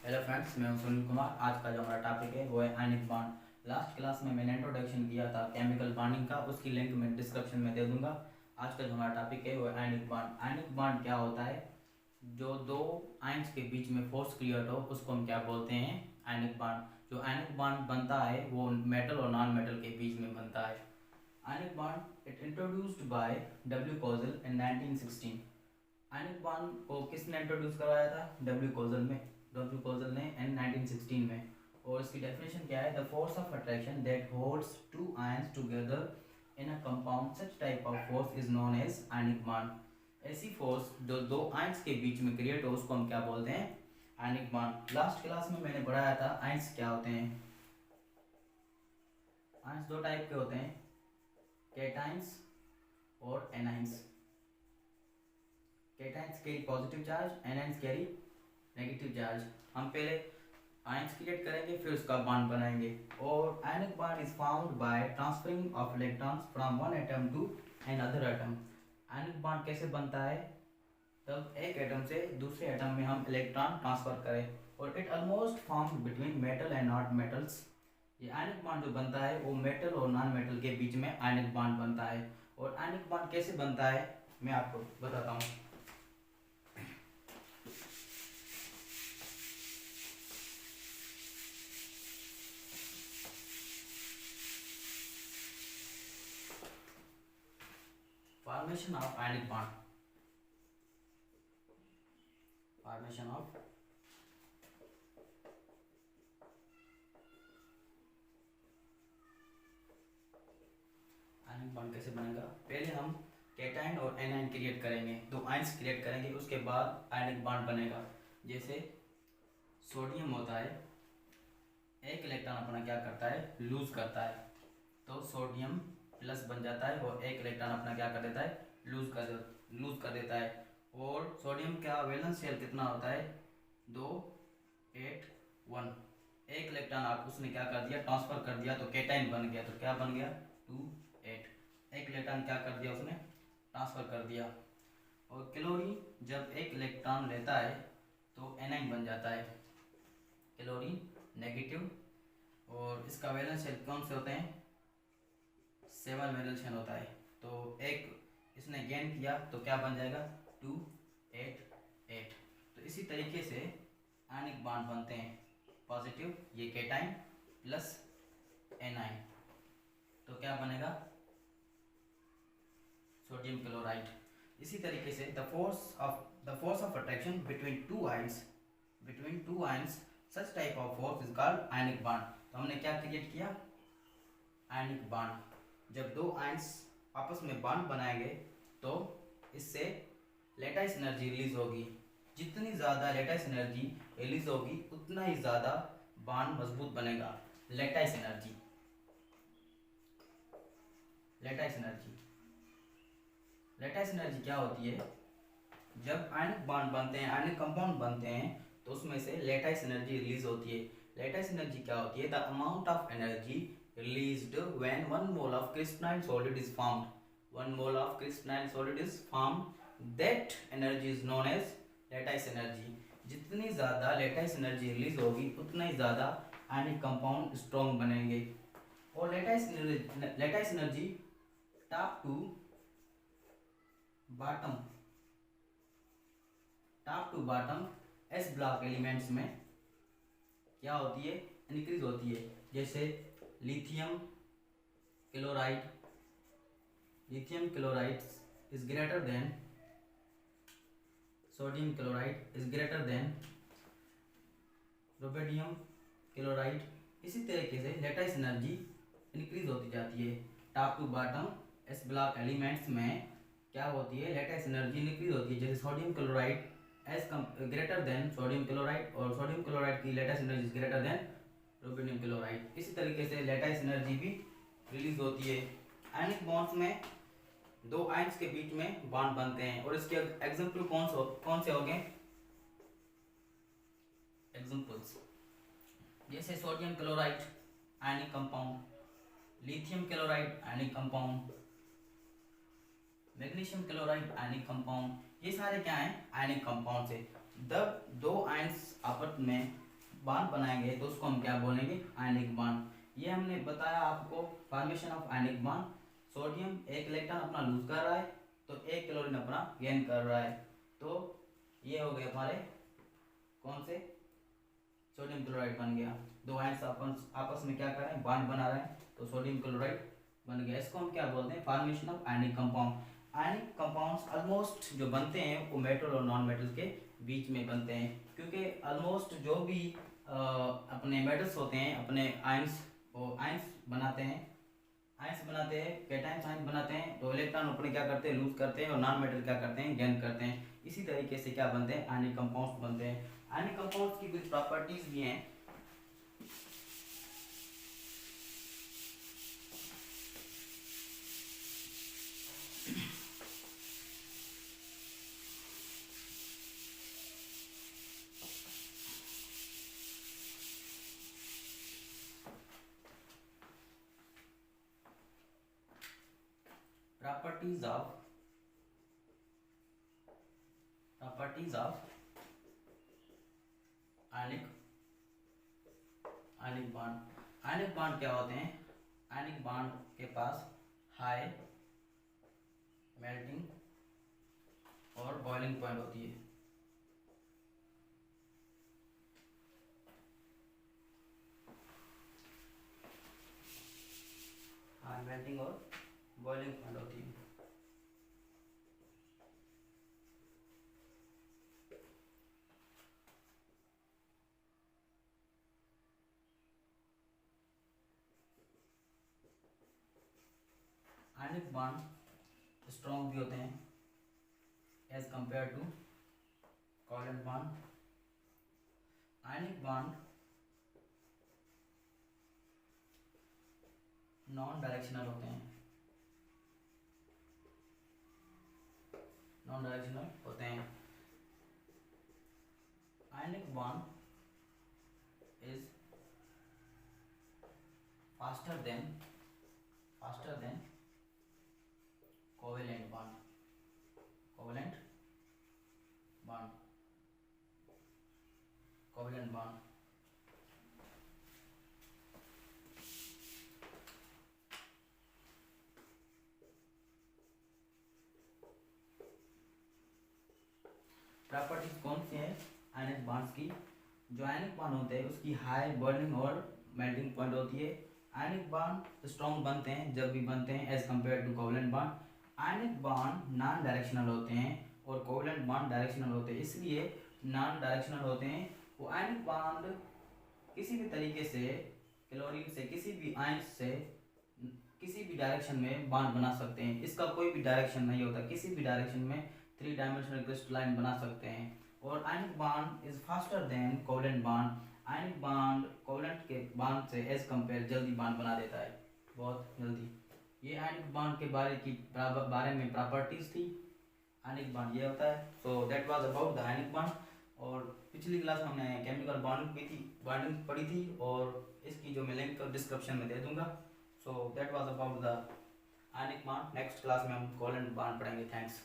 Hello friends, मैं हूं सुनील कुमार। आज का जो हमारा टॉपिक है वो है आयनिक बॉन्ड। लास्ट क्लास में मैंने इंट्रोडक्शन किया था केमिकल बॉन्डिंग का, उसकी लिंक मैं डिस्क्रिप्शन में दे दूंगा। आज का जो हमारा टॉपिक है वो है आयनिक बॉन्ड। आयनिक बॉन्ड क्या होता है? जो दो आयन्स के बीच में फोर्स क्रिएट हो उसको हम क्या बोलते हैं? Ionic bond. जो आयनिक बॉन्ड बनता है वो मेटल और नॉन मेटल के बीच में बनता है। Ionic bond it introduced by W causal in 1916। Ionic bond को किसने इंट्रोड्यूस करवाया था? डब्ल्यू कोजल ने इन 1916 में। और इसकी डेफिनेशन क्या है? The force of attraction that holds two ions together in a compound, such type of force is known as ionic bond. ऐसी फोर्स जो दो आयंस के बीच में क्रिएट हो उसको हम क्या बोलते हैं? Ionic bond. लास्ट क्लास में मैंने पढ़ाया था आयंस क्या होते हैं। आयंस दो टाइप के होते हैं, कैटाइंस और anions. Cations carry positive charge, anions carry negative charge. हम पहले आयंस क्रिएट करेंगे फिर उसका बॉन्ड बनाएंगे। और ionic bond is found by transferring of electrons from one atom to another atom. Ionic bond कैसे बनता है? तब एक एटम से दूसरे एटम में हम इलेक्ट्रॉन ट्रांसफर करें। और it almost form between metal and not metals. ये आयनिक बॉन्ड जो बनता है वो मेटल और नॉन मेटल के बीच में आयनिक बॉन्ड बनता है। और आयनिक बॉन्ड कैसे बनता है मैं आपको बताता हूँ। Formation of ionic bond. Formation of ionic bond कैसे बनेगा? पहले हम कैटायन और एनायन क्रिएट करेंगे, दो आयंस क्रिएट करेंगे, उसके बाद आयनिक बॉन्ड बनेगा। जैसे सोडियम होता है, एक इलेक्ट्रॉन अपना क्या करता है? लूज करता है, तो सोडियम प्लस बन जाता है और एक इलेक्ट्रॉन अपना क्या कर देता है? लूज कर देता है। और सोडियम का वैलेंस शेल कितना होता है? 2 8 1। एक इलेक्ट्रॉन आप उसने क्या कर दिया? ट्रांसफर कर दिया, तो कैटायन बन गया। तो क्या बन गया? 2 8। एक इलेक्ट्रॉन क्या कर दिया? उसने ट्रांसफर कर दिया। और क्लोरीन जब एक इलेक्ट्रॉन लेता है तो एनाइन बन जाता है, क्लोरीन नेगेटिव। और इसका वैलेंस शेल कौन से होते हैं? 7 वैलेंस शेल होता है। तो एक इसने गेन किया तो क्या बन जाएगा? 2 8 8। तो इसी तरीके से आयनिक बॉन्ड बनते हैं। पॉजिटिव ये कैटाइन प्लस एनाइन, तो क्या बनेगा? Sodium chloride. इसी तरीके से the force of attraction between two ions such type of force is called ionic bond. तो हमने क्या क्रिएट किया? Ionic bond. जब दो आयंस आपस में बॉन्ड बनाएंगे तो इससे लेटाइस एनर्जी रिलीज होगी। जितनी ज़्यादा लेटाइस एनर्जी रिलीज होगी उतना ही ज़्यादा बॉन्ड मजबूत बनेगा। Lattice energy, lattice energy lattice energy क्या होती है? जब आयनिक बॉन्ड बनते हैं, आयनिक कंपाउंड बनते हैं, तो उसमें से लेटाइस एनर्जी रिलीज होती है। लेटाइस एनर्जी क्या होती है? The amount of energy released when 1 mole of crystalline solid is formed. 1 mole of crystalline solid is formed. That energy is known as lattice energy. जितनी ज़्यादा लेटाइस एनर्जी रिलीज होगी उतना ही ज़्यादा आयनिक कंपाउंड स्ट्रॉन्ग बनेंगे। और lattice energy top to bottom s block elements में क्या होती है? इंक्रीज होती है। जैसे lithium chloride is greater than sodium chloride is greater than rubidium chloride. इसी तरीके से लेटाइस एनर्जी इंक्रीज होती जाती है। Top to bottom s block elements में क्या होती है? लेटाइस एनर्जी इंक्रीज होती है। जैसे sodium chloride as greater than sodium chloride, और सोडियम क्लोराइड की lattice energy is greater than rubidium chloride. इसी तरीके से लेटाइस एनर्जी भी रिलीज होती है। आयनिक बॉन्ड्स में दो आयंस के बीच में बॉन्ड बनते हैं। और इसके एग्जांपल कौन से हो गए? एग्जांपल्स जैसे sodium chloride ionic compound, lithium chloride ionic compound, magnesium chloride ionic compound. ये सारे क्या हैं? आयनिक कंपाउंड से। जब दो आयंस आपस में बॉन्ड बनाएंगे तो उसको हम क्या बोलेंगे, आयनिक बॉन्ड। ये हमने बताया आपको formation of ionic bond. Sodium एक इलेक्ट्रॉन अपना लूज कर रहा है तो एक क्लोरीन अपना गेन कर रहा है। तो ये हो गए हमारे कौन से, सोडियम क्लोराइड बन गया। दो आयंस आपस में क्या कर रहे हैं, बॉन्ड बना रहे हैं, तो सोडियम क्लोराइड बन गया। इसको हम क्या बोलते हैं, formation of ionic compound. Ionic compounds almost जो बनते हैं वो मेटल और नॉन मेटल के बीच में बनते हैं, क्योंकि ऑलमोस्ट जो भी अपने मेटल्स होते हैं अपने आयंस, वो आयंस बनाते हैं, कैटायंस आयंस बनाते हैं, तो इलेक्ट्रॉन अपने क्या करते हैं, लूज करते हैं, और नॉन मेटल क्या करते हैं, गेन करते हैं। इसी तरीके से क्या बनते हैं, आयनिक कंपाउंड्स बनते हैं। आयनिक कंपाउंड्स की कुछ प्रॉपर्टीज भी हैं। Properties of ionic bond. Ionic bond क्या होते हैं, आयनिक बॉन्ड के पास हाई मेल्टिंग और बॉइलिंग पॉइंट होती है। हाई मेल्टिंग और बॉइलिंग पॉइंट होती है। आयनिक बॉन्ड स्ट्रॉन्ग भी होते हैं as compare to covalent bond. Ionic bond non directional होते हैं, ionic bond is faster than covalent bond। Properties कौन सी है आयनिक बॉन्ड्स की, जो आयनिक बॉन्ड होते हैं उसकी हाई बॉइलिंग और मेल्टिंग पॉइंट होती है। आयनिक बॉन्ड स्ट्रॉन्ग बनते हैं जब भी बनते हैं as compare to covalent bond. Ionic bond non directional होते हैं और कोवैलेंट बॉन्ड डायरेक्शनल होते हैं। इसलिए नॉन डायरेक्शनल होते हैं वो आयनिक बॉन्ड किसी भी तरीके से क्लोरीन से, किसी भी आयन से किसी भी डायरेक्शन में बॉन्ड बना सकते हैं। इसका कोई भी डायरेक्शन नहीं होता, किसी भी डायरेक्शन में 3 डायमेंशनल क्रिस्टलाइन बना सकते हैं। और ionic bond is faster than covalent bond. Ionic bond covalent के बॉन्ड से एज कंपेयर जल्दी बॉन्ड बना देता है, बहुत जल्दी। ये आयनिक बॉन्ड के बारे में प्रॉपर्टीज थी। आयनिक बॉन्ड ये होता है। So that was about the ionic bond. और पिछली क्लास में हमने केमिकल बॉन्डिंग पढ़ी थी, और इसकी जो मैं लिंक डिस्क्रिप्शन में दे दूंगा। So that was about the ionic bond. Next class में हम कोवैलेंट बॉन्ड पढ़ेंगे। थैंक्स।